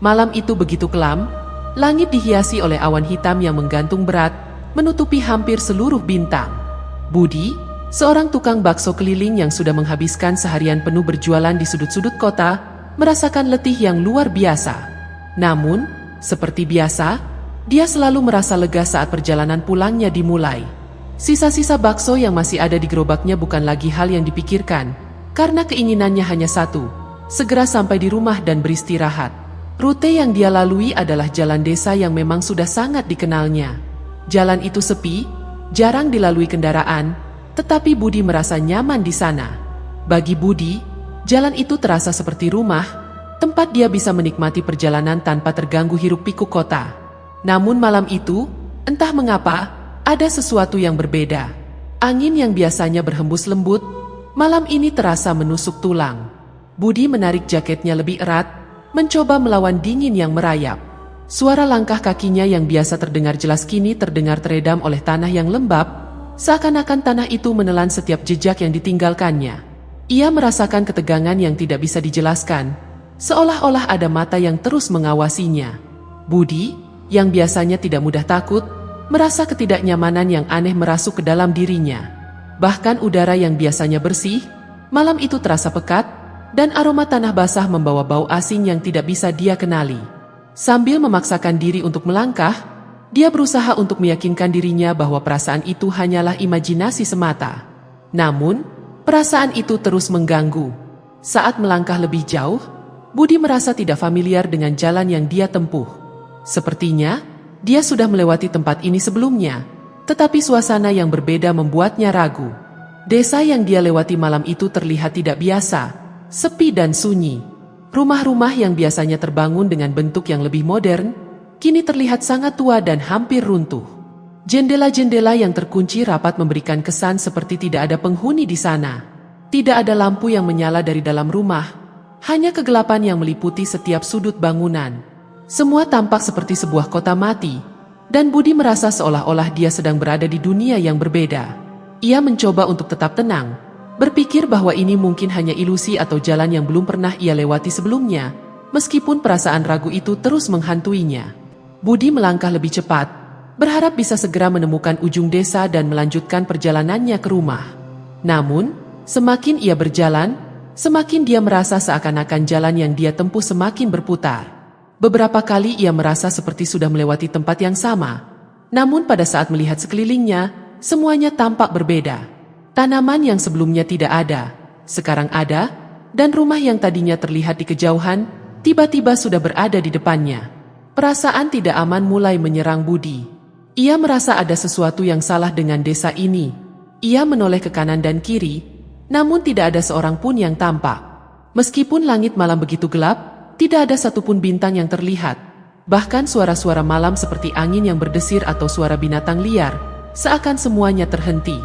Malam itu begitu kelam, langit dihiasi oleh awan hitam yang menggantung berat, menutupi hampir seluruh bintang. Budi, seorang tukang bakso keliling yang sudah menghabiskan seharian penuh berjualan di sudut-sudut kota, merasakan letih yang luar biasa. Namun, seperti biasa, dia selalu merasa lega saat perjalanan pulangnya dimulai. Sisa-sisa bakso yang masih ada di gerobaknya bukan lagi hal yang dipikirkan, karena keinginannya hanya satu, segera sampai di rumah dan beristirahat. Rute yang dia lalui adalah jalan desa yang memang sudah sangat dikenalnya. Jalan itu sepi, jarang dilalui kendaraan, tetapi Budi merasa nyaman di sana. Bagi Budi, jalan itu terasa seperti rumah, tempat dia bisa menikmati perjalanan tanpa terganggu hiruk-pikuk kota. Namun malam itu, entah mengapa, ada sesuatu yang berbeda. Angin yang biasanya berhembus lembut, malam ini terasa menusuk tulang. Budi menarik jaketnya lebih erat, mencoba melawan dingin yang merayap. Suara langkah kakinya yang biasa terdengar jelas kini terdengar teredam oleh tanah yang lembab, seakan-akan tanah itu menelan setiap jejak yang ditinggalkannya. Ia merasakan ketegangan yang tidak bisa dijelaskan, seolah-olah ada mata yang terus mengawasinya. Budi, yang biasanya tidak mudah takut, merasa ketidaknyamanan yang aneh merasuk ke dalam dirinya. Bahkan udara yang biasanya bersih, malam itu terasa pekat, dan aroma tanah basah membawa bau asing yang tidak bisa dia kenali. Sambil memaksakan diri untuk melangkah, dia berusaha untuk meyakinkan dirinya bahwa perasaan itu hanyalah imajinasi semata. Namun, perasaan itu terus mengganggu. Saat melangkah lebih jauh, Budi merasa tidak familiar dengan jalan yang dia tempuh. Sepertinya, dia sudah melewati tempat ini sebelumnya, tetapi suasana yang berbeda membuatnya ragu. Desa yang dia lewati malam itu terlihat tidak biasa, sepi dan sunyi. Rumah-rumah yang biasanya terbangun dengan bentuk yang lebih modern, kini terlihat sangat tua dan hampir runtuh. Jendela-jendela yang terkunci rapat memberikan kesan seperti tidak ada penghuni di sana. Tidak ada lampu yang menyala dari dalam rumah, hanya kegelapan yang meliputi setiap sudut bangunan. Semua tampak seperti sebuah kota mati, dan Budi merasa seolah-olah dia sedang berada di dunia yang berbeda. Ia mencoba untuk tetap tenang, berpikir bahwa ini mungkin hanya ilusi atau jalan yang belum pernah ia lewati sebelumnya, meskipun perasaan ragu itu terus menghantuinya. Budi melangkah lebih cepat, berharap bisa segera menemukan ujung desa dan melanjutkan perjalanannya ke rumah. Namun, semakin ia berjalan, semakin dia merasa seakan-akan jalan yang dia tempuh semakin berputar. Beberapa kali ia merasa seperti sudah melewati tempat yang sama, namun pada saat melihat sekelilingnya, semuanya tampak berbeda. Tanaman yang sebelumnya tidak ada, sekarang ada, dan rumah yang tadinya terlihat di kejauhan, tiba-tiba sudah berada di depannya. Perasaan tidak aman mulai menyerang Budi. Ia merasa ada sesuatu yang salah dengan desa ini. Ia menoleh ke kanan dan kiri, namun tidak ada seorang pun yang tampak. Meskipun langit malam begitu gelap, tidak ada satupun bintang yang terlihat. Bahkan suara-suara malam seperti angin yang berdesir atau suara binatang liar, seakan semuanya terhenti.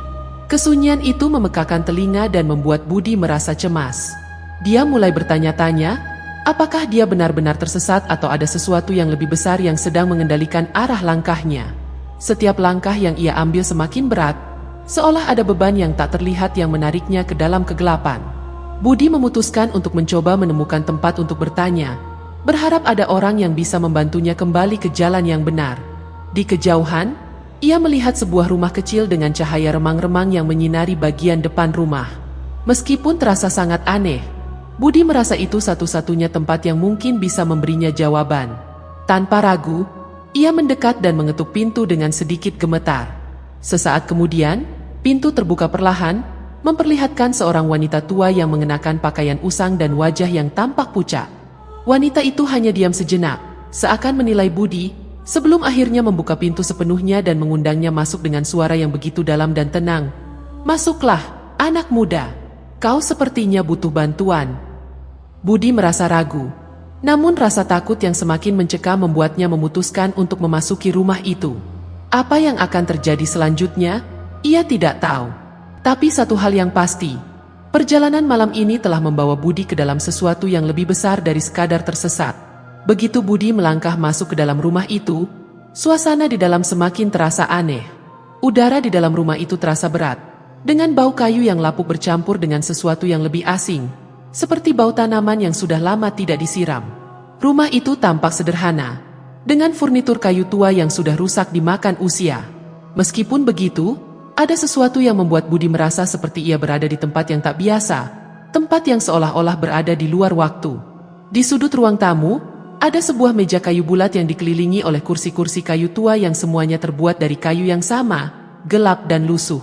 Kesunyian itu memekakan telinga dan membuat Budi merasa cemas. Dia mulai bertanya-tanya, apakah dia benar-benar tersesat atau ada sesuatu yang lebih besar yang sedang mengendalikan arah langkahnya. Setiap langkah yang ia ambil semakin berat, seolah ada beban yang tak terlihat yang menariknya ke dalam kegelapan. Budi memutuskan untuk mencoba menemukan tempat untuk bertanya, berharap ada orang yang bisa membantunya kembali ke jalan yang benar. Di kejauhan, ia melihat sebuah rumah kecil dengan cahaya remang-remang yang menyinari bagian depan rumah. Meskipun terasa sangat aneh, Budi merasa itu satu-satunya tempat yang mungkin bisa memberinya jawaban. Tanpa ragu, ia mendekat dan mengetuk pintu dengan sedikit gemetar. Sesaat kemudian, pintu terbuka perlahan, memperlihatkan seorang wanita tua yang mengenakan pakaian usang dan wajah yang tampak pucat. Wanita itu hanya diam sejenak, seakan menilai Budi, sebelum akhirnya membuka pintu sepenuhnya dan mengundangnya masuk dengan suara yang begitu dalam dan tenang. "Masuklah, anak muda. Kau sepertinya butuh bantuan." Budi merasa ragu. Namun rasa takut yang semakin mencekam membuatnya memutuskan untuk memasuki rumah itu. Apa yang akan terjadi selanjutnya, ia tidak tahu. Tapi satu hal yang pasti, perjalanan malam ini telah membawa Budi ke dalam sesuatu yang lebih besar dari sekadar tersesat. Begitu Budi melangkah masuk ke dalam rumah itu, suasana di dalam semakin terasa aneh. Udara di dalam rumah itu terasa berat, dengan bau kayu yang lapuk bercampur dengan sesuatu yang lebih asing, seperti bau tanaman yang sudah lama tidak disiram. Rumah itu tampak sederhana, dengan furnitur kayu tua yang sudah rusak dimakan usia. Meskipun begitu, ada sesuatu yang membuat Budi merasa seperti ia berada di tempat yang tak biasa, tempat yang seolah-olah berada di luar waktu. Di sudut ruang tamu, ada sebuah meja kayu bulat yang dikelilingi oleh kursi-kursi kayu tua yang semuanya terbuat dari kayu yang sama, gelap dan lusuh.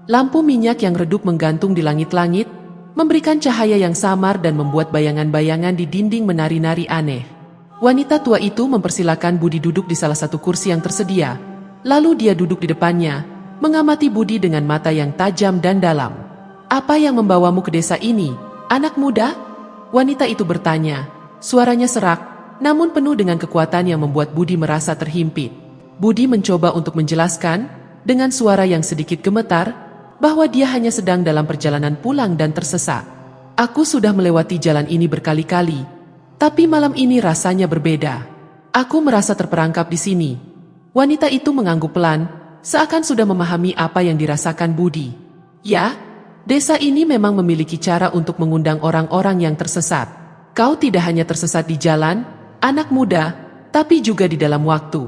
Lampu minyak yang redup menggantung di langit-langit, memberikan cahaya yang samar dan membuat bayangan-bayangan di dinding menari-nari aneh. Wanita tua itu mempersilakan Budi duduk di salah satu kursi yang tersedia, lalu dia duduk di depannya, mengamati Budi dengan mata yang tajam dan dalam. "Apa yang membawamu ke desa ini, anak muda?" Wanita itu bertanya, suaranya serak, namun penuh dengan kekuatan yang membuat Budi merasa terhimpit. Budi mencoba untuk menjelaskan, dengan suara yang sedikit gemetar, bahwa dia hanya sedang dalam perjalanan pulang dan tersesat. "Aku sudah melewati jalan ini berkali-kali, tapi malam ini rasanya berbeda. Aku merasa terperangkap di sini." Wanita itu mengangguk pelan, seakan sudah memahami apa yang dirasakan Budi. "Ya, desa ini memang memiliki cara untuk mengundang orang-orang yang tersesat. Kau tidak hanya tersesat di jalan, anak muda, tapi juga di dalam waktu."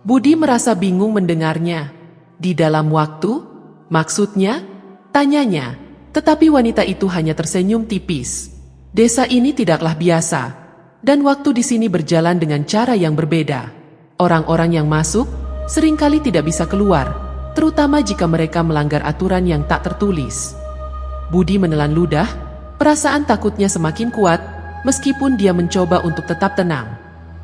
Budi merasa bingung mendengarnya. "Di dalam waktu? Maksudnya?" tanyanya, tetapi wanita itu hanya tersenyum tipis. "Desa ini tidaklah biasa, dan waktu di sini berjalan dengan cara yang berbeda. Orang-orang yang masuk seringkali tidak bisa keluar, terutama jika mereka melanggar aturan yang tak tertulis." Budi menelan ludah, perasaan takutnya semakin kuat, meskipun dia mencoba untuk tetap tenang.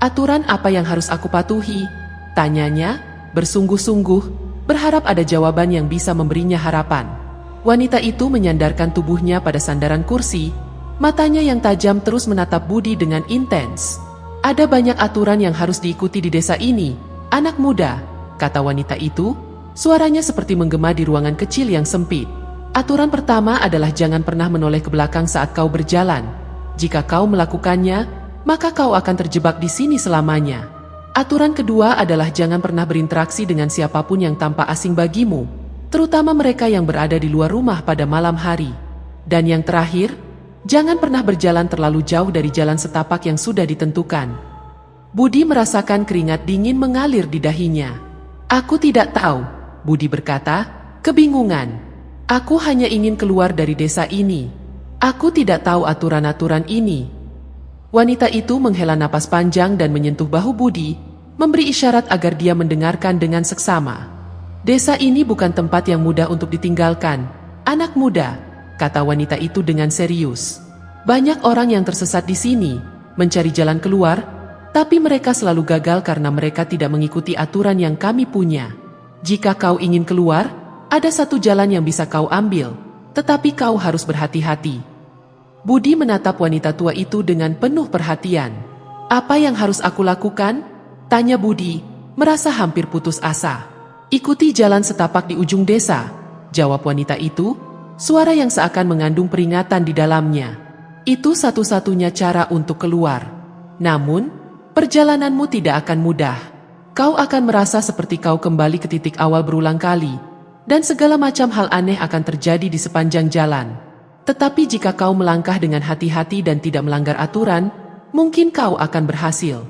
"Aturan apa yang harus aku patuhi?" tanyanya, bersungguh-sungguh, berharap ada jawaban yang bisa memberinya harapan. Wanita itu menyandarkan tubuhnya pada sandaran kursi, matanya yang tajam terus menatap Budi dengan intens. "Ada banyak aturan yang harus diikuti di desa ini, anak muda," kata wanita itu, suaranya seperti menggema di ruangan kecil yang sempit. "Aturan pertama adalah jangan pernah menoleh ke belakang saat kau berjalan. Jika kau melakukannya, maka kau akan terjebak di sini selamanya. Aturan kedua adalah jangan pernah berinteraksi dengan siapapun yang tampak asing bagimu, terutama mereka yang berada di luar rumah pada malam hari. Dan yang terakhir, jangan pernah berjalan terlalu jauh dari jalan setapak yang sudah ditentukan." Budi merasakan keringat dingin mengalir di dahinya. "Aku tidak tahu," Budi berkata, kebingungan. "Aku hanya ingin keluar dari desa ini. Aku tidak tahu aturan-aturan ini." Wanita itu menghela napas panjang dan menyentuh bahu Budi, memberi isyarat agar dia mendengarkan dengan seksama. "Desa ini bukan tempat yang mudah untuk ditinggalkan, anak muda," kata wanita itu dengan serius. "Banyak orang yang tersesat di sini, mencari jalan keluar, tapi mereka selalu gagal karena mereka tidak mengikuti aturan yang kami punya. Jika kau ingin keluar, ada satu jalan yang bisa kau ambil, tetapi kau harus berhati-hati." Budi menatap wanita tua itu dengan penuh perhatian. "Apa yang harus aku lakukan?" tanya Budi, merasa hampir putus asa. "Ikuti jalan setapak di ujung desa," jawab wanita itu, suara yang seakan mengandung peringatan di dalamnya. "Itu satu-satunya cara untuk keluar. Namun, perjalananmu tidak akan mudah. Kau akan merasa seperti kau kembali ke titik awal berulang kali, dan segala macam hal aneh akan terjadi di sepanjang jalan. Tetapi jika kau melangkah dengan hati-hati dan tidak melanggar aturan, mungkin kau akan berhasil."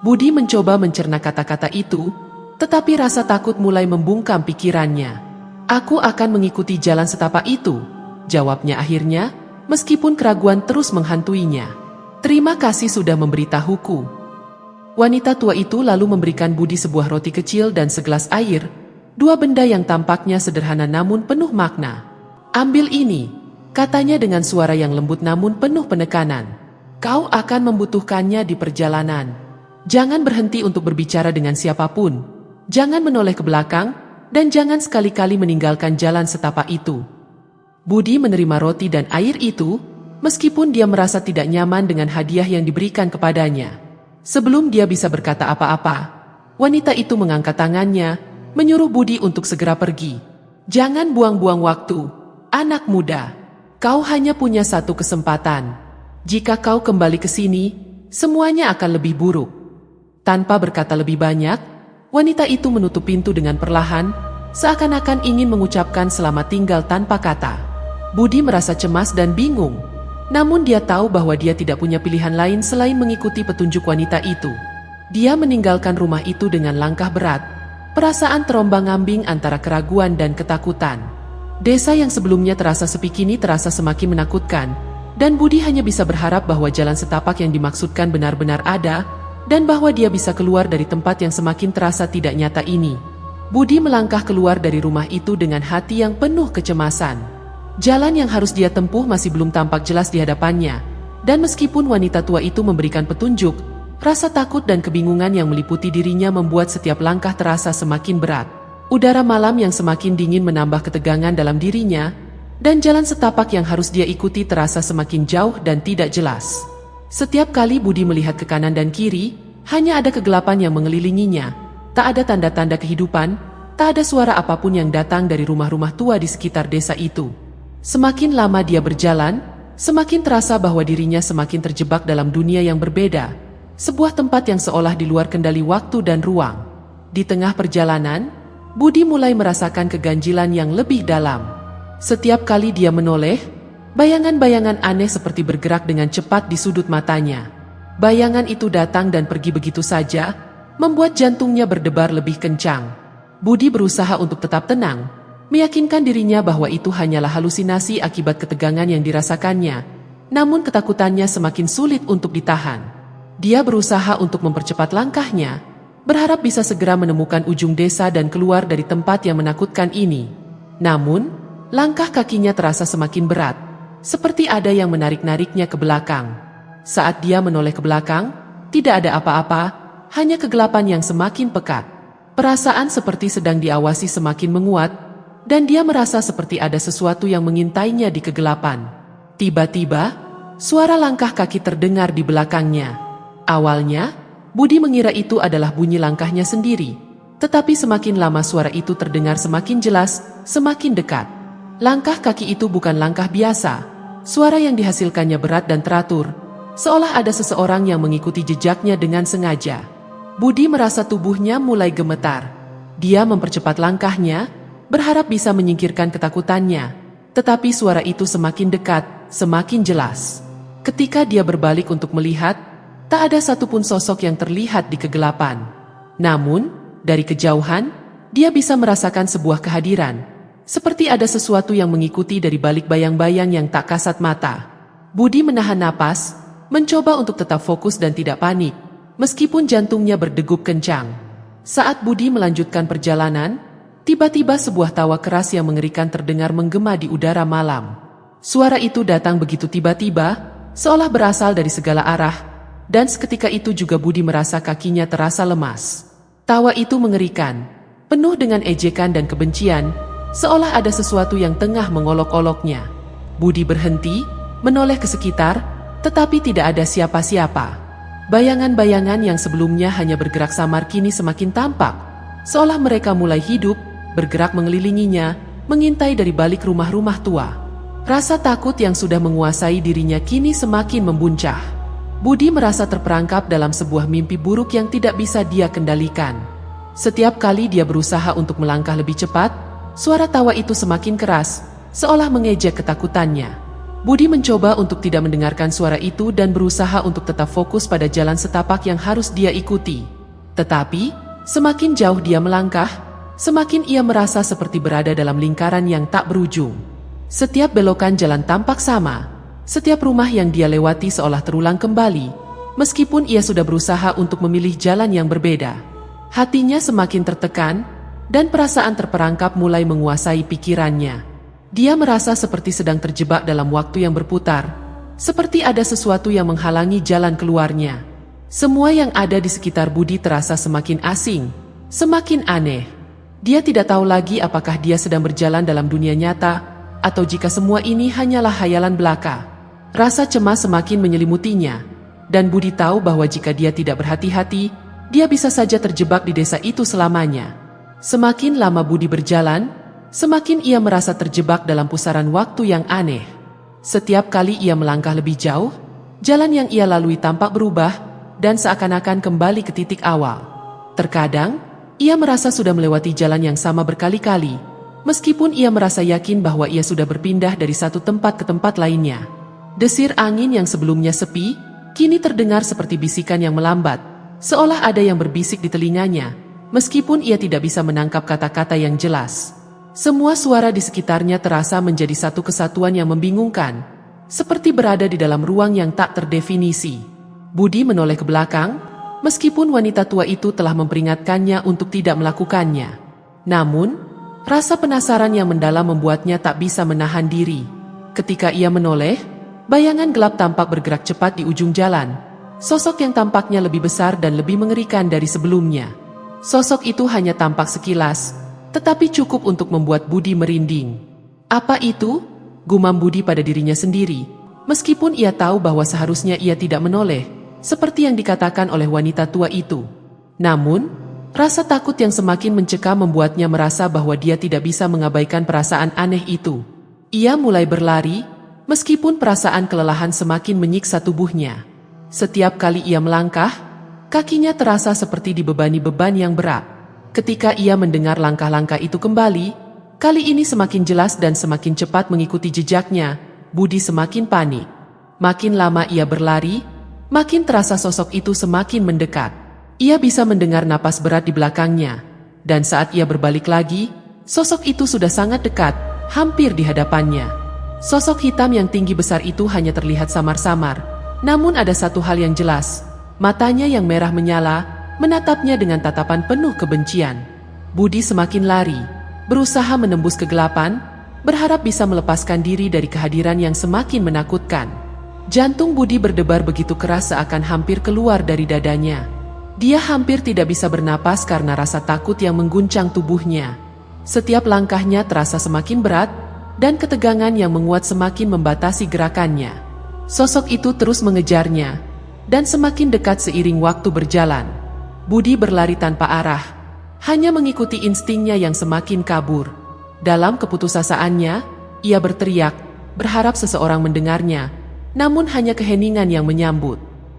Budi mencoba mencerna kata-kata itu, tetapi rasa takut mulai membungkam pikirannya. "Aku akan mengikuti jalan setapak itu," jawabnya akhirnya, meskipun keraguan terus menghantuinya. "Terima kasih sudah memberitahuku." Wanita tua itu lalu memberikan Budi sebuah roti kecil dan segelas air, dua benda yang tampaknya sederhana namun penuh makna. "Ambil ini," katanya dengan suara yang lembut namun penuh penekanan. "Kau akan membutuhkannya di perjalanan. Jangan berhenti untuk berbicara dengan siapapun. Jangan menoleh ke belakang, dan jangan sekali-kali meninggalkan jalan setapak itu." Budi menerima roti dan air itu, meskipun dia merasa tidak nyaman dengan hadiah yang diberikan kepadanya. Sebelum dia bisa berkata apa-apa, wanita itu mengangkat tangannya, menyuruh Budi untuk segera pergi. "Jangan buang-buang waktu, anak muda. Kau hanya punya satu kesempatan. Jika kau kembali ke sini, semuanya akan lebih buruk." Tanpa berkata lebih banyak, wanita itu menutup pintu dengan perlahan, seakan-akan ingin mengucapkan selamat tinggal tanpa kata. Budi merasa cemas dan bingung. Namun dia tahu bahwa dia tidak punya pilihan lain selain mengikuti petunjuk wanita itu. Dia meninggalkan rumah itu dengan langkah berat. Perasaan terombang-ambing antara keraguan dan ketakutan. Desa yang sebelumnya terasa sepi kini terasa semakin menakutkan, dan Budi hanya bisa berharap bahwa jalan setapak yang dimaksudkan benar-benar ada, dan bahwa dia bisa keluar dari tempat yang semakin terasa tidak nyata ini. Budi melangkah keluar dari rumah itu dengan hati yang penuh kecemasan. Jalan yang harus dia tempuh masih belum tampak jelas di hadapannya, dan meskipun wanita tua itu memberikan petunjuk, rasa takut dan kebingungan yang meliputi dirinya membuat setiap langkah terasa semakin berat. Udara malam yang semakin dingin menambah ketegangan dalam dirinya, dan jalan setapak yang harus dia ikuti terasa semakin jauh dan tidak jelas. Setiap kali Budi melihat ke kanan dan kiri, hanya ada kegelapan yang mengelilinginya. Tak ada tanda-tanda kehidupan, tak ada suara apapun yang datang dari rumah-rumah tua di sekitar desa itu. Semakin lama dia berjalan, semakin terasa bahwa dirinya semakin terjebak dalam dunia yang berbeda. Sebuah tempat yang seolah di luar kendali waktu dan ruang. Di tengah perjalanan, Budi mulai merasakan keganjilan yang lebih dalam. Setiap kali dia menoleh, bayangan-bayangan aneh seperti bergerak dengan cepat di sudut matanya. Bayangan itu datang dan pergi begitu saja, membuat jantungnya berdebar lebih kencang. Budi berusaha untuk tetap tenang, meyakinkan dirinya bahwa itu hanyalah halusinasi akibat ketegangan yang dirasakannya. Namun ketakutannya semakin sulit untuk ditahan. Dia berusaha untuk mempercepat langkahnya, berharap bisa segera menemukan ujung desa dan keluar dari tempat yang menakutkan ini. Namun, langkah kakinya terasa semakin berat, seperti ada yang menarik-nariknya ke belakang. Saat dia menoleh ke belakang, tidak ada apa-apa, hanya kegelapan yang semakin pekat. Perasaan seperti sedang diawasi semakin menguat, dan dia merasa seperti ada sesuatu yang mengintainya di kegelapan. Tiba-tiba, suara langkah kaki terdengar di belakangnya. Awalnya, Budi mengira itu adalah bunyi langkahnya sendiri, tetapi semakin lama suara itu terdengar semakin jelas, semakin dekat. Langkah kaki itu bukan langkah biasa. Suara yang dihasilkannya berat dan teratur, seolah ada seseorang yang mengikuti jejaknya dengan sengaja. Budi merasa tubuhnya mulai gemetar. Dia mempercepat langkahnya, berharap bisa menyingkirkan ketakutannya. Tetapi suara itu semakin dekat, semakin jelas. Ketika dia berbalik untuk melihat, tak ada satupun sosok yang terlihat di kegelapan. Namun, dari kejauhan, dia bisa merasakan sebuah kehadiran. Seperti ada sesuatu yang mengikuti dari balik bayang-bayang yang tak kasat mata. Budi menahan napas, mencoba untuk tetap fokus dan tidak panik, meskipun jantungnya berdegup kencang. Saat Budi melanjutkan perjalanan, tiba-tiba sebuah tawa keras yang mengerikan terdengar menggema di udara malam. Suara itu datang begitu tiba-tiba, seolah berasal dari segala arah, dan seketika itu juga Budi merasa kakinya terasa lemas. Tawa itu mengerikan, penuh dengan ejekan dan kebencian, seolah ada sesuatu yang tengah mengolok-oloknya. Budi berhenti, menoleh ke sekitar, tetapi tidak ada siapa-siapa. Bayangan-bayangan yang sebelumnya hanya bergerak samar kini semakin tampak, seolah mereka mulai hidup, bergerak mengelilinginya, mengintai dari balik rumah-rumah tua. Rasa takut yang sudah menguasai dirinya kini semakin membuncah. Budi merasa terperangkap dalam sebuah mimpi buruk yang tidak bisa dia kendalikan. Setiap kali dia berusaha untuk melangkah lebih cepat, suara tawa itu semakin keras, seolah mengejek ketakutannya. Budi mencoba untuk tidak mendengarkan suara itu dan berusaha untuk tetap fokus pada jalan setapak yang harus dia ikuti. Tetapi, semakin jauh dia melangkah, semakin ia merasa seperti berada dalam lingkaran yang tak berujung. Setiap belokan jalan tampak sama, setiap rumah yang dia lewati seolah terulang kembali, meskipun ia sudah berusaha untuk memilih jalan yang berbeda. Hatinya semakin tertekan, dan perasaan terperangkap mulai menguasai pikirannya. Dia merasa seperti sedang terjebak dalam waktu yang berputar, seperti ada sesuatu yang menghalangi jalan keluarnya. Semua yang ada di sekitar Budi terasa semakin asing, semakin aneh. Dia tidak tahu lagi apakah dia sedang berjalan dalam dunia nyata, atau jika semua ini hanyalah hayalan belaka. Rasa cemas semakin menyelimutinya, dan Budi tahu bahwa jika dia tidak berhati-hati, dia bisa saja terjebak di desa itu selamanya. Semakin lama Budi berjalan, semakin ia merasa terjebak dalam pusaran waktu yang aneh. Setiap kali ia melangkah lebih jauh, jalan yang ia lalui tampak berubah, dan seakan-akan kembali ke titik awal. Terkadang, ia merasa sudah melewati jalan yang sama berkali-kali, meskipun ia merasa yakin bahwa ia sudah berpindah dari satu tempat ke tempat lainnya. Desir angin yang sebelumnya sepi, kini terdengar seperti bisikan yang melambat, seolah ada yang berbisik di telinganya, meskipun ia tidak bisa menangkap kata-kata yang jelas. Semua suara di sekitarnya terasa menjadi satu kesatuan yang membingungkan, seperti berada di dalam ruang yang tak terdefinisi. Budi menoleh ke belakang, meskipun wanita tua itu telah memperingatkannya untuk tidak melakukannya. Namun, rasa penasaran yang mendalam membuatnya tak bisa menahan diri. Ketika ia menoleh, bayangan gelap tampak bergerak cepat di ujung jalan. Sosok yang tampaknya lebih besar dan lebih mengerikan dari sebelumnya. Sosok itu hanya tampak sekilas, tetapi cukup untuk membuat Budi merinding. Apa itu? Gumam Budi pada dirinya sendiri, meskipun ia tahu bahwa seharusnya ia tidak menoleh, seperti yang dikatakan oleh wanita tua itu. Namun, rasa takut yang semakin mencekam membuatnya merasa bahwa dia tidak bisa mengabaikan perasaan aneh itu. Ia mulai berlari, meskipun perasaan kelelahan semakin menyiksa tubuhnya. Setiap kali ia melangkah, kakinya terasa seperti dibebani beban yang berat. Ketika ia mendengar langkah-langkah itu kembali, kali ini semakin jelas dan semakin cepat mengikuti jejaknya, Budi semakin panik. Makin lama ia berlari, makin terasa sosok itu semakin mendekat. Ia bisa mendengar napas berat di belakangnya, dan saat ia berbalik lagi, sosok itu sudah sangat dekat, hampir di hadapannya. Sosok hitam yang tinggi besar itu hanya terlihat samar-samar, namun ada satu hal yang jelas. Matanya yang merah menyala, menatapnya dengan tatapan penuh kebencian. Budi semakin lari, berusaha menembus kegelapan, berharap bisa melepaskan diri dari kehadiran yang semakin menakutkan. Jantung Budi berdebar begitu keras seakan hampir keluar dari dadanya. Dia hampir tidak bisa bernapas karena rasa takut yang mengguncang tubuhnya. Setiap langkahnya terasa semakin berat, dan ketegangan yang menguat semakin membatasi gerakannya. Sosok itu terus mengejarnya, dan semakin dekat seiring waktu berjalan. Budi berlari tanpa arah, hanya mengikuti instingnya yang semakin kabur. Dalam keputusasaannya, ia berteriak, berharap seseorang mendengarnya, namun hanya keheningan yang menyambut.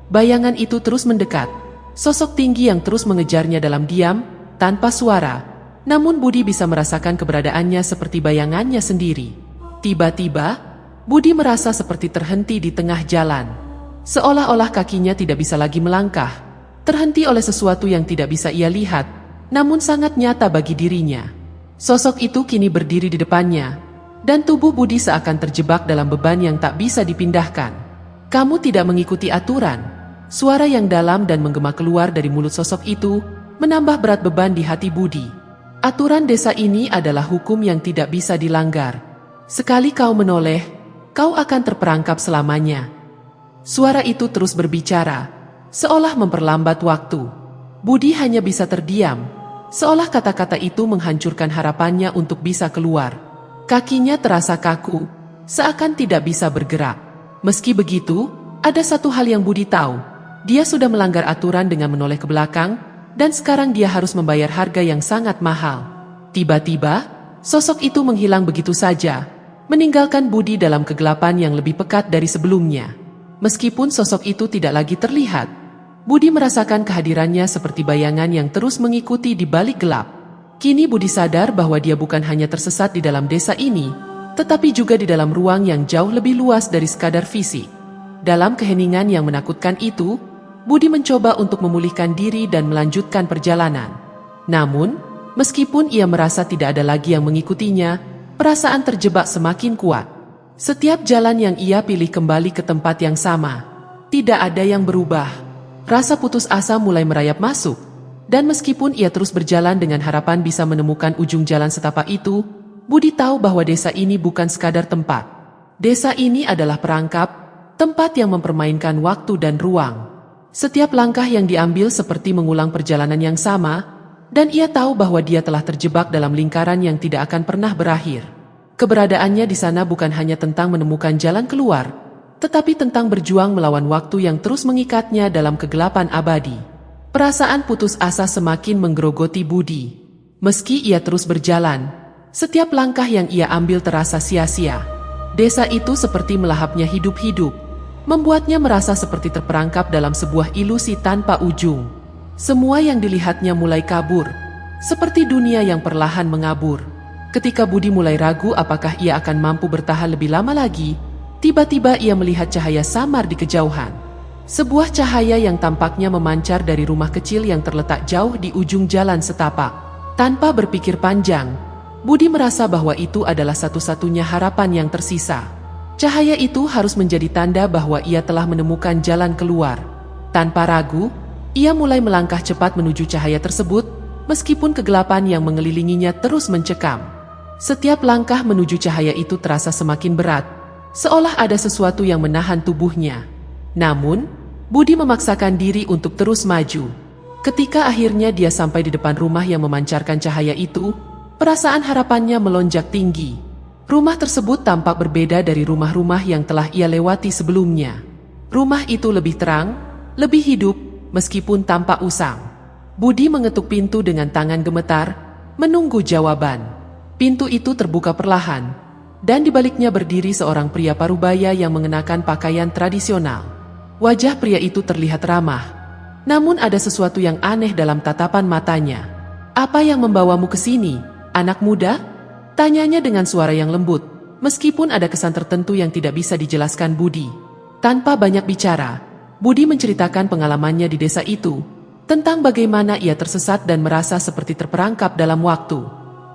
Bayangan itu terus mendekat, sosok tinggi yang terus mengejarnya dalam diam, tanpa suara. Namun Budi bisa merasakan keberadaannya seperti bayangannya sendiri. Tiba-tiba, Budi merasa seperti terhenti di tengah jalan. Seolah-olah kakinya tidak bisa lagi melangkah, terhenti oleh sesuatu yang tidak bisa ia lihat, namun sangat nyata bagi dirinya. Sosok itu kini berdiri di depannya, dan tubuh Budi seakan terjebak dalam beban yang tak bisa dipindahkan. "Kamu tidak mengikuti aturan." Suara yang dalam dan menggema keluar dari mulut sosok itu, menambah berat beban di hati Budi. Aturan desa ini adalah hukum yang tidak bisa dilanggar. Sekali kau menoleh, kau akan terperangkap selamanya. Suara itu terus berbicara, seolah memperlambat waktu. Budi hanya bisa terdiam, seolah kata-kata itu menghancurkan harapannya untuk bisa keluar. Kakinya terasa kaku, seakan tidak bisa bergerak. Meski begitu, ada satu hal yang Budi tahu. Dia sudah melanggar aturan dengan menoleh ke belakang, dan sekarang dia harus membayar harga yang sangat mahal. Tiba-tiba, sosok itu menghilang begitu saja, meninggalkan Budi dalam kegelapan yang lebih pekat dari sebelumnya. Meskipun sosok itu tidak lagi terlihat, Budi merasakan kehadirannya seperti bayangan yang terus mengikuti di balik gelap. Kini Budi sadar bahwa dia bukan hanya tersesat di dalam desa ini, tetapi juga di dalam ruang yang jauh lebih luas dari sekadar fisik. Dalam keheningan yang menakutkan itu, Budi mencoba untuk memulihkan diri dan melanjutkan perjalanan. Namun, meskipun ia merasa tidak ada lagi yang mengikutinya, perasaan terjebak semakin kuat. Setiap jalan yang ia pilih kembali ke tempat yang sama. Tidak ada yang berubah. Rasa putus asa mulai merayap masuk. Dan meskipun ia terus berjalan dengan harapan bisa menemukan ujung jalan setapak itu, Budi tahu bahwa desa ini bukan sekadar tempat. Desa ini adalah perangkap, tempat yang mempermainkan waktu dan ruang. Setiap langkah yang diambil seperti mengulang perjalanan yang sama, dan ia tahu bahwa dia telah terjebak dalam lingkaran yang tidak akan pernah berakhir. Keberadaannya di sana bukan hanya tentang menemukan jalan keluar, tetapi tentang berjuang melawan waktu yang terus mengikatnya dalam kegelapan abadi. Perasaan putus asa semakin menggerogoti Budi. Meski ia terus berjalan, setiap langkah yang ia ambil terasa sia-sia. Desa itu seperti melahapnya hidup-hidup, membuatnya merasa seperti terperangkap dalam sebuah ilusi tanpa ujung. Semua yang dilihatnya mulai kabur, seperti dunia yang perlahan mengabur. Ketika Budi mulai ragu apakah ia akan mampu bertahan lebih lama lagi, tiba-tiba ia melihat cahaya samar di kejauhan. Sebuah cahaya yang tampaknya memancar dari rumah kecil yang terletak jauh di ujung jalan setapak. Tanpa berpikir panjang, Budi merasa bahwa itu adalah satu-satunya harapan yang tersisa. Cahaya itu harus menjadi tanda bahwa ia telah menemukan jalan keluar. Tanpa ragu, ia mulai melangkah cepat menuju cahaya tersebut, meskipun kegelapan yang mengelilinginya terus mencekam. Setiap langkah menuju cahaya itu terasa semakin berat, seolah ada sesuatu yang menahan tubuhnya. Namun, Budi memaksakan diri untuk terus maju. Ketika akhirnya dia sampai di depan rumah yang memancarkan cahaya itu, perasaan harapannya melonjak tinggi. Rumah tersebut tampak berbeda dari rumah-rumah yang telah ia lewati sebelumnya. Rumah itu lebih terang, lebih hidup, meskipun tampak usang. Budi mengetuk pintu dengan tangan gemetar, menunggu jawaban. Pintu itu terbuka perlahan, dan di baliknya berdiri seorang pria parubaya yang mengenakan pakaian tradisional. Wajah pria itu terlihat ramah, namun ada sesuatu yang aneh dalam tatapan matanya. "Apa yang membawamu ke sini, anak muda?" tanyanya dengan suara yang lembut, meskipun ada kesan tertentu yang tidak bisa dijelaskan Budi. Tanpa banyak bicara, Budi menceritakan pengalamannya di desa itu, tentang bagaimana ia tersesat dan merasa seperti terperangkap dalam waktu.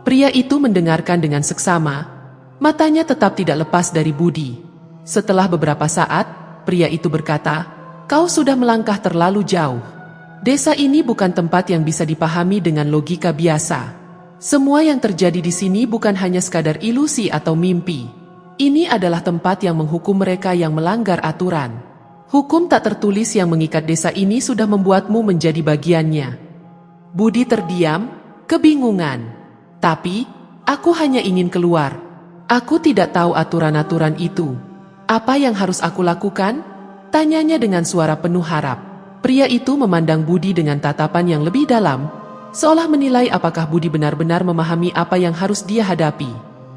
Pria itu mendengarkan dengan seksama, matanya tetap tidak lepas dari Budi. Setelah beberapa saat, pria itu berkata, "Kau sudah melangkah terlalu jauh. Desa ini bukan tempat yang bisa dipahami dengan logika biasa. Semua yang terjadi di sini bukan hanya sekadar ilusi atau mimpi. Ini adalah tempat yang menghukum mereka yang melanggar aturan. Hukum tak tertulis yang mengikat desa ini sudah membuatmu menjadi bagiannya." Budi terdiam, kebingungan. "Tapi, aku hanya ingin keluar. Aku tidak tahu aturan-aturan itu. Apa yang harus aku lakukan?" tanyanya dengan suara penuh harap. Pria itu memandang Budi dengan tatapan yang lebih dalam, seolah menilai apakah Budi benar-benar memahami apa yang harus dia hadapi.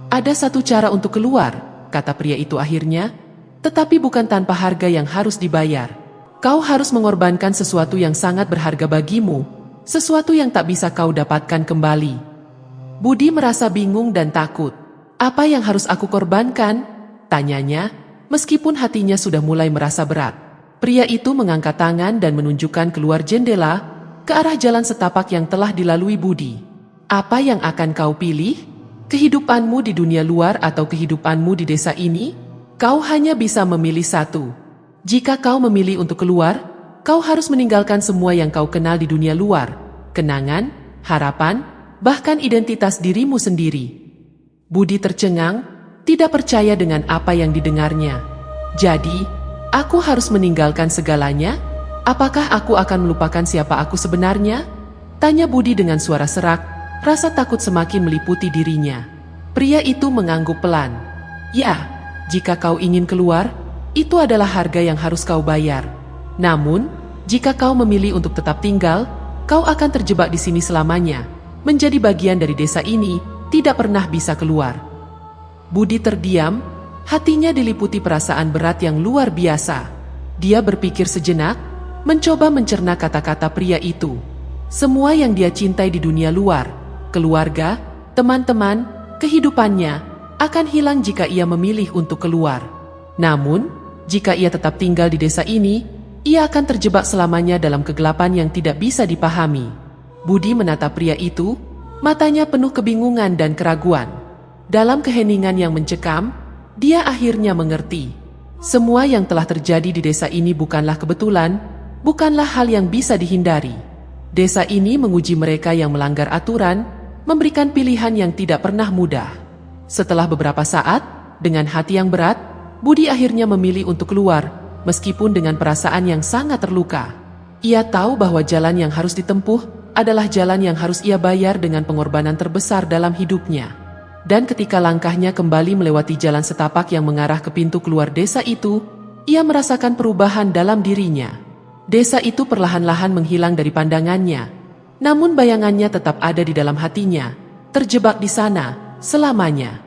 "Ada satu cara untuk keluar," kata pria itu akhirnya, "tetapi bukan tanpa harga yang harus dibayar. Kau harus mengorbankan sesuatu yang sangat berharga bagimu, sesuatu yang tak bisa kau dapatkan kembali." Budi merasa bingung dan takut. "Apa yang harus aku korbankan?" tanyanya, meskipun hatinya sudah mulai merasa berat. Pria itu mengangkat tangan dan menunjukkan keluar jendela, ke arah jalan setapak yang telah dilalui Budi. "Apa yang akan kau pilih? Kehidupanmu di dunia luar atau kehidupanmu di desa ini? Kau hanya bisa memilih satu. Jika kau memilih untuk keluar, kau harus meninggalkan semua yang kau kenal di dunia luar, kenangan, harapan, bahkan identitas dirimu sendiri." Budi tercengang, tidak percaya dengan apa yang didengarnya. "Jadi, aku harus meninggalkan segalanya? Apakah aku akan melupakan siapa aku sebenarnya?" tanya Budi dengan suara serak, rasa takut semakin meliputi dirinya. Pria itu mengangguk pelan. "Ya, jika kau ingin keluar, itu adalah harga yang harus kau bayar. Namun, jika kau memilih untuk tetap tinggal, kau akan terjebak di sini selamanya, menjadi bagian dari desa ini, tidak pernah bisa keluar." Budi terdiam, hatinya diliputi perasaan berat yang luar biasa. Dia berpikir sejenak, mencoba mencerna kata-kata pria itu. Semua yang dia cintai di dunia luar, keluarga, teman-teman, kehidupannya, akan hilang jika ia memilih untuk keluar. Namun, jika ia tetap tinggal di desa ini, ia akan terjebak selamanya dalam kegelapan yang tidak bisa dipahami. Budi menatap pria itu, matanya penuh kebingungan dan keraguan. Dalam keheningan yang mencekam, dia akhirnya mengerti. Semua yang telah terjadi di desa ini bukanlah kebetulan, bukanlah hal yang bisa dihindari. Desa ini menguji mereka yang melanggar aturan, memberikan pilihan yang tidak pernah mudah. Setelah beberapa saat, dengan hati yang berat, Budi akhirnya memilih untuk keluar, meskipun dengan perasaan yang sangat terluka. Ia tahu bahwa jalan yang harus ditempuh adalah jalan yang harus ia bayar dengan pengorbanan terbesar dalam hidupnya. Dan ketika langkahnya kembali melewati jalan setapak yang mengarah ke pintu keluar desa itu, ia merasakan perubahan dalam dirinya. Desa itu perlahan-lahan menghilang dari pandangannya, namun bayangannya tetap ada di dalam hatinya, terjebak di sana selamanya.